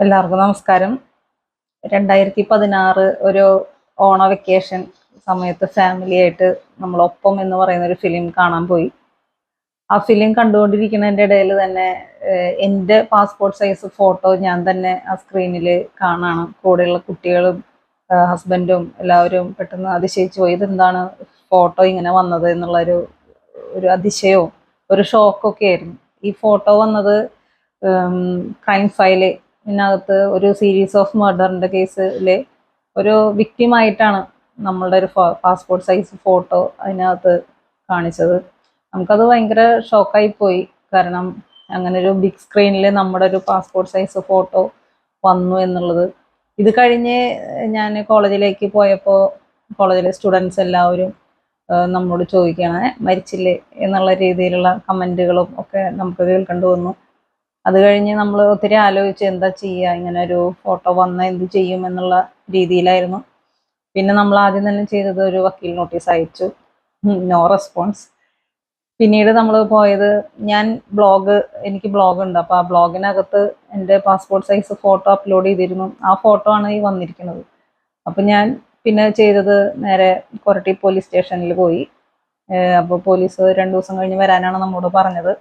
എല്ലാവർക്കും നമസ്കാരം. 2016 ഒരു ഓണ വെക്കേഷൻ സമയത്ത് ഫാമിലി ആയിട്ട് നമ്മൾ ഒപ്പം എന്ന് പറയുന്ന ഒരു ഫിലിം കാണാൻ പോയി. ആ ഫിലിം കണ്ടുകൊണ്ടിരിക്കുന്നതിൻ്റെ ഇടയിൽ തന്നെ എൻ്റെ പാസ്പോർട്ട് സൈസ് ഫോട്ടോ ഞാൻ തന്നെ ആ സ്ക്രീനിൽ കാണാണ്. കൂടെയുള്ള കുട്ടികളും ഹസ്ബൻഡും എല്ലാവരും പെട്ടെന്ന് അതിശയിച്ചു പോയി. ഇതെന്താണ് ഫോട്ടോ ഇങ്ങനെ വന്നത് എന്നുള്ളൊരു അതിശയവും ഒരു ഷോക്കൊക്കെ ആയിരുന്നു. ഈ ഫോട്ടോ വന്നത് ക്രൈം ഫയല് ഇതിനകത്ത് ഒരു സീരീസ് ഓഫ് മർഡറിൻ്റെ കേസിൽ ഒരു വിക്റ്റിമായിട്ടാണ് നമ്മളുടെ ഒരു പാസ്പോർട്ട് സൈസ് ഫോട്ടോ അതിനകത്ത് കാണിച്ചത്. നമുക്കത് ഭയങ്കര ഷോക്കായി പോയി. കാരണം അങ്ങനെ ഒരു ബിഗ് സ്ക്രീനിൽ നമ്മുടെ ഒരു പാസ്പോർട്ട് സൈസ് ഫോട്ടോ വന്നു എന്നുള്ളത്. ഇത് കഴിഞ്ഞ് ഞാൻ കോളേജിലേക്ക് പോയപ്പോൾ കോളേജിലെ സ്റ്റുഡൻസ് എല്ലാവരും നമ്മളോട് ചോദിക്കുകയാണ് മരിച്ചില്ലേ എന്നുള്ള രീതിയിലുള്ള കമൻറ്റുകളും ഒക്കെ നമുക്ക് കേൾക്കേണ്ടി വന്നു. അത് കഴിഞ്ഞ് നമ്മൾ ഒത്തിരി ആലോചിച്ച് എന്താ ചെയ്യുക, ഇങ്ങനെ ഒരു ഫോട്ടോ വന്നാൽ എന്ത് ചെയ്യും എന്നുള്ള രീതിയിലായിരുന്നു. പിന്നെ നമ്മൾ ആദ്യം തന്നെ ചെയ്തത് ഒരു വക്കീൽ നോട്ടീസ് അയച്ചു, നോ റെസ്പോൺസ്. പിന്നീട് നമ്മൾ പോയത്, എനിക്ക് ബ്ലോഗ് ഉണ്ട്, അപ്പോൾ ആ ബ്ലോഗിനകത്ത് എൻ്റെ പാസ്പോർട്ട് സൈസ് ഫോട്ടോ അപ്ലോഡ് ചെയ്തിരുന്നു. ആ ഫോട്ടോ ആണ് ഈ വന്നിരിക്കുന്നത്. അപ്പം ഞാൻ പിന്നെ ചെയ്തത് നേരെ കൊരട്ടി പോലീസ് സ്റ്റേഷനിൽ പോയി. അപ്പോൾ പോലീസ് 2 ദിവസം കഴിഞ്ഞ് വരാനാണ് നമ്മോട് പറഞ്ഞത്.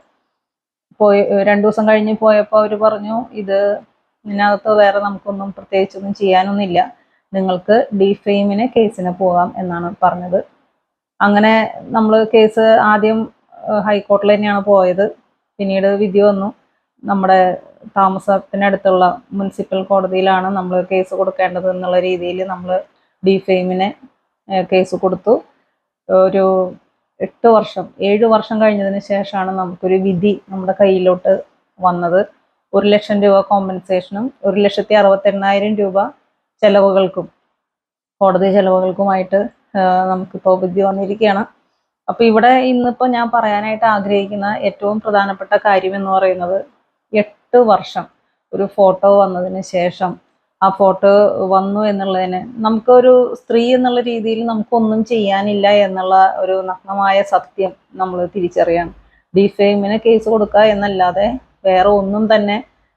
2 ദിവസം കഴിഞ്ഞ് പോയപ്പോൾ അവർ പറഞ്ഞു, ഇതിനകത്ത് വേറെ നമുക്കൊന്നും പ്രത്യേകിച്ചൊന്നും ചെയ്യാനൊന്നുമില്ല, നിങ്ങൾക്ക് ഡിഫെയിമിന് കേസിന് പോകാം എന്നാണ് പറഞ്ഞത്. അങ്ങനെ നമ്മൾ കേസ് ആദ്യം ഹൈക്കോർട്ടിൽ തന്നെയാണ് പോയത്. പിന്നീട് വിധി വന്നു. നമ്മുടെ താമസത്തിനടുത്തുള്ള മുനിസിപ്പൽ കോടതിയിലാണ് നമ്മൾ കേസ് കൊടുക്കേണ്ടത് എന്നുള്ള രീതിയിൽ നമ്മൾ ഡിഫെയിമിന് കേസ് കൊടുത്തു. ഒരു 7 വർഷം കഴിഞ്ഞതിന് ശേഷമാണ് നമുക്കൊരു വിധി നമ്മുടെ കയ്യിലോട്ട് വന്നത്. 1 ലക്ഷം രൂപ കോമ്പൻസേഷനും 1,68,000 രൂപ ചെലവുകൾക്കും, കോടതി ചെലവുകൾക്കുമായിട്ട് നമുക്കിപ്പോൾ വിധി വന്നിരിക്കുകയാണ്. അപ്പോൾ ഇവിടെ ഇന്നിപ്പോൾ ഞാൻ പറയാനായിട്ട് ആഗ്രഹിക്കുന്ന ഏറ്റവും പ്രധാനപ്പെട്ട കാര്യം എന്ന് പറയുന്നത്, 8 വർഷം ഒരു ഫോട്ടോ വന്നതിന് ശേഷം ആ ഫോട്ടോ വന്നു എന്നുള്ളതിന് നമുക്കൊരു സ്ത്രീ എന്നുള്ള രീതിയിൽ നമുക്കൊന്നും ചെയ്യാനില്ല എന്നുള്ള ഒരു നഗ്നമായ സത്യം നമ്മൾ തിരിച്ചറിയണം. ഡിഫെയിമിന് കേസ് കൊടുക്കുക എന്നല്ലാതെ വേറെ ഒന്നും തന്നെ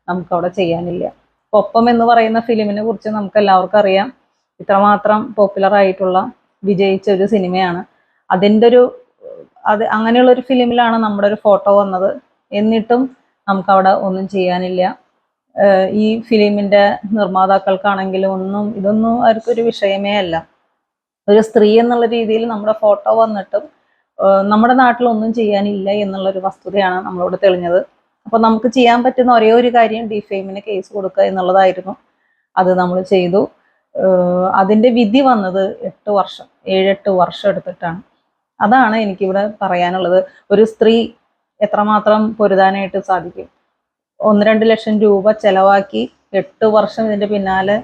നമുക്കവിടെ ചെയ്യാനില്ല. ഒപ്പം എന്ന് പറയുന്ന ഫിലിമിനെ കുറിച്ച് നമുക്ക് എല്ലാവർക്കും അറിയാം. ഇത്രമാത്രം പോപ്പുലർ ആയിട്ടുള്ള വിജയിച്ച ഒരു സിനിമയാണ്. അങ്ങനെയുള്ളൊരു ഫിലിമിലാണ് നമ്മുടെ ഒരു ഫോട്ടോ വന്നത്. എന്നിട്ടും നമുക്കവിടെ ഒന്നും ചെയ്യാനില്ല. ഈ ഫിലിമിൻ്റെ നിർമ്മാതാക്കൾക്കാണെങ്കിലും ഇതൊന്നും അവർക്കൊരു വിഷയമേ അല്ല. ഒരു സ്ത്രീ എന്നുള്ള രീതിയിൽ നമ്മുടെ ഫോട്ടോ വന്നിട്ടും നമ്മുടെ നാട്ടിലൊന്നും ചെയ്യാനില്ല എന്നുള്ളൊരു വസ്തുതയാണ് നമ്മളോട് തെളിഞ്ഞത്. അപ്പോൾ നമുക്ക് ചെയ്യാൻ പറ്റുന്ന ഒരേ ഒരു കാര്യം ഡിഫെയിമിന് കേസ് കൊടുക്കുക എന്നുള്ളതായിരുന്നു. അത് നമ്മൾ ചെയ്തു. അതിൻ്റെ വിധി വന്നത് 7-8 വർഷം എടുത്തിട്ടാണ്. അതാണ് എനിക്കിവിടെ പറയാനുള്ളത്. ഒരു സ്ത്രീ എത്രമാത്രം പൊരുതാനായിട്ട് സാധിക്കും. 1-2 ലക്ഷം രൂപ ചെലവാക്കി 8 വർഷം ഇതിൻ്റെ പിന്നാലെ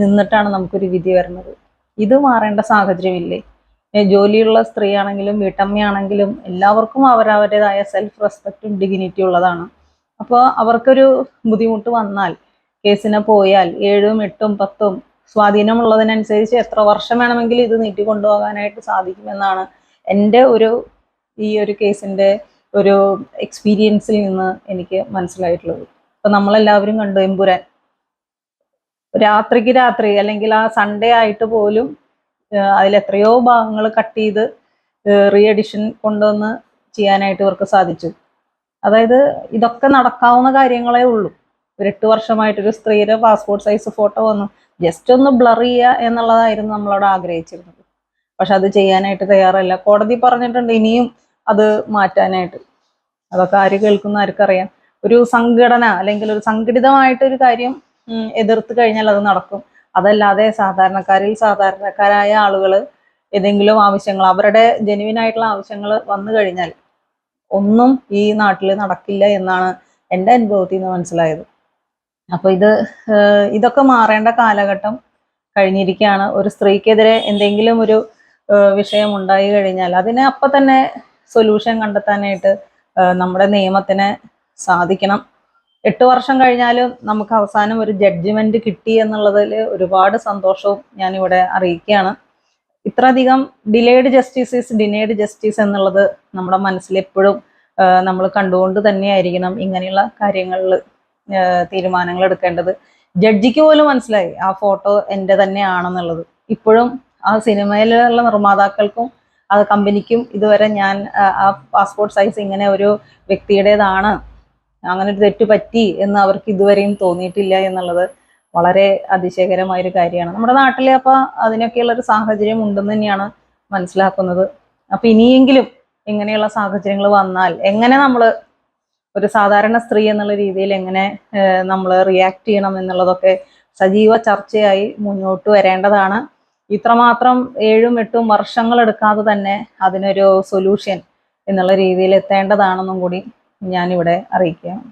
നിന്നിട്ടാണ് നമുക്കൊരു വിധി വരുന്നത്. ഇത് മാറേണ്ട സാഹചര്യമില്ലേ? ജോലിയുള്ള സ്ത്രീ ആണെങ്കിലും വീട്ടമ്മയാണെങ്കിലും എല്ലാവർക്കും അവരവരുടേതായ സെൽഫ് റെസ്പെക്റ്റും ഡിഗ്നിറ്റി ഉള്ളതാണ്. അപ്പോൾ അവർക്കൊരു ബുദ്ധിമുട്ട് വന്നാൽ, കേസിന് പോയാൽ 7, 8, 10 സ്വാധീനമുള്ളതിനനുസരിച്ച് എത്ര വർഷം വേണമെങ്കിലും ഇത് നീട്ടിക്കൊണ്ടുപോകാനായിട്ട് സാധിക്കുമെന്നാണ് എൻ്റെ ഈ ഒരു കേസിൻ്റെ ഒരു എക്സ്പീരിയൻസിൽ നിന്ന് എനിക്ക് മനസ്സിലായിട്ടുള്ളത്. അപ്പം നമ്മളെല്ലാവരും കണ്ടു എമ്പുരാൻ. രാത്രിക്ക് രാത്രി അല്ലെങ്കിൽ ആ സൺഡേ ആയിട്ട് പോലും അതിലെത്രയോ ഭാഗങ്ങൾ കട്ട് ചെയ്ത് റീ എഡിഷൻ കൊണ്ടുവന്ന് ചെയ്യാനായിട്ട് ഇവർക്ക് സാധിച്ചു. അതായത് ഇതൊക്കെ നടക്കാവുന്ന കാര്യങ്ങളേ ഉള്ളൂ. ഒരു 8 വർഷമായിട്ടൊരു സ്ത്രീയുടെ പാസ്പോർട്ട് സൈസ് ഫോട്ടോ വന്നു, ജസ്റ്റ് ഒന്ന് ബ്ലർ ചെയ്യുക എന്നുള്ളതായിരുന്നു നമ്മളവിടെ ആഗ്രഹിച്ചിരുന്നത്. പക്ഷെ അത് ചെയ്യാനായിട്ട് തയ്യാറല്ല. കോടതി പറഞ്ഞിട്ടുണ്ട് ഇനിയും അത് മാറ്റാനായിട്ട്. അതൊക്കെ ആര് കേൾക്കുന്ന ആർക്കറിയാം. ഒരു സംഘടന അല്ലെങ്കിൽ ഒരു സംഘടിതമായിട്ടൊരു കാര്യം എതിർത്ത് കഴിഞ്ഞാൽ അത് നടക്കും. അതല്ലാതെ സാധാരണക്കാരായ ആളുകൾ ഏതെങ്കിലും ആവശ്യങ്ങൾ, അവരുടെ ജെനുവിനായിട്ടുള്ള ആവശ്യങ്ങൾ വന്നു കഴിഞ്ഞാൽ ഒന്നും ഈ നാട്ടിൽ നടക്കില്ല എന്നാണ് എൻ്റെ അനുഭവത്തിൽ നിന്ന് മനസ്സിലായത്. അപ്പോൾ ഇതൊക്കെ മാറേണ്ട കാലഘട്ടം കഴിഞ്ഞിരിക്കുകയാണ്. ഒരു സ്ത്രീക്കെതിരെ എന്തെങ്കിലും ഒരു വിഷയം ഉണ്ടായി കഴിഞ്ഞാൽ അതിന് അപ്പം തന്നെ സൊല്യൂഷൻ കണ്ടെത്താനായിട്ട് നമ്മുടെ നിയമത്തിന് സാധിക്കണം. 8 വർഷം കഴിഞ്ഞാലും നമുക്ക് അവസാനം ഒരു ജഡ്ജ്മെന്റ് കിട്ടി എന്നുള്ളതിൽ ഒരുപാട് സന്തോഷവും ഞാനിവിടെ അറിയിക്കുകയാണ്. ഇത്രയധികം delayed justice is denied justice എന്നുള്ളത് നമ്മുടെ മനസ്സിൽ എപ്പോഴും നമ്മൾ കണ്ടുകൊണ്ട് തന്നെയായിരിക്കണം ഇങ്ങനെയുള്ള കാര്യങ്ങളിൽ തീരുമാനങ്ങൾ എടുക്കേണ്ടത്. ജഡ്ജിക്ക് പോലും മനസ്സിലായി ആ ഫോട്ടോ എൻ്റെ തന്നെയാണെന്നുള്ളത്. ഇപ്പോഴും ആ സിനിമയിലുള്ള നിർമ്മാതാക്കൾക്കും അത് കമ്പനിക്കും ഇതുവരെ ഞാൻ ആ പാസ്പോർട്ട് സൈസ് ഇങ്ങനെ ഒരു വ്യക്തിയുടേതാണ്, അങ്ങനെ ഒരു തെറ്റ് പറ്റി എന്ന് അവർക്ക് ഇതുവരെയും തോന്നിയിട്ടില്ല എന്നുള്ളത് വളരെ അതിശയകരമായൊരു കാര്യമാണ്. നമ്മുടെ നാട്ടിൽ അപ്പോൾ അതിനൊക്കെയുള്ള ഒരു സാഹചര്യം ഉണ്ടെന്ന് തന്നെയാണ് മനസ്സിലാക്കുന്നത്. അപ്പം ഇനിയെങ്കിലും ഇങ്ങനെയുള്ള സാഹചര്യങ്ങൾ വന്നാൽ എങ്ങനെ നമ്മൾ ഒരു സാധാരണ സ്ത്രീ എന്നുള്ള രീതിയിൽ എങ്ങനെ നമ്മൾ റിയാക്ട് ചെയ്യണം എന്നുള്ളതൊക്കെ സജീവ ചർച്ചയായി മുന്നോട്ട് വരേണ്ടതാണ്. ഇത്രമാത്രം 7-8 വർഷങ്ങൾ എടുക്കാതെ തന്നെ അതിനൊരു സൊല്യൂഷൻ എന്നുള്ള രീതിയിൽ എത്തേണ്ടതാണെന്നും കൂടി ഞാനിവിടെ അറിയിക്കുകയാണ്.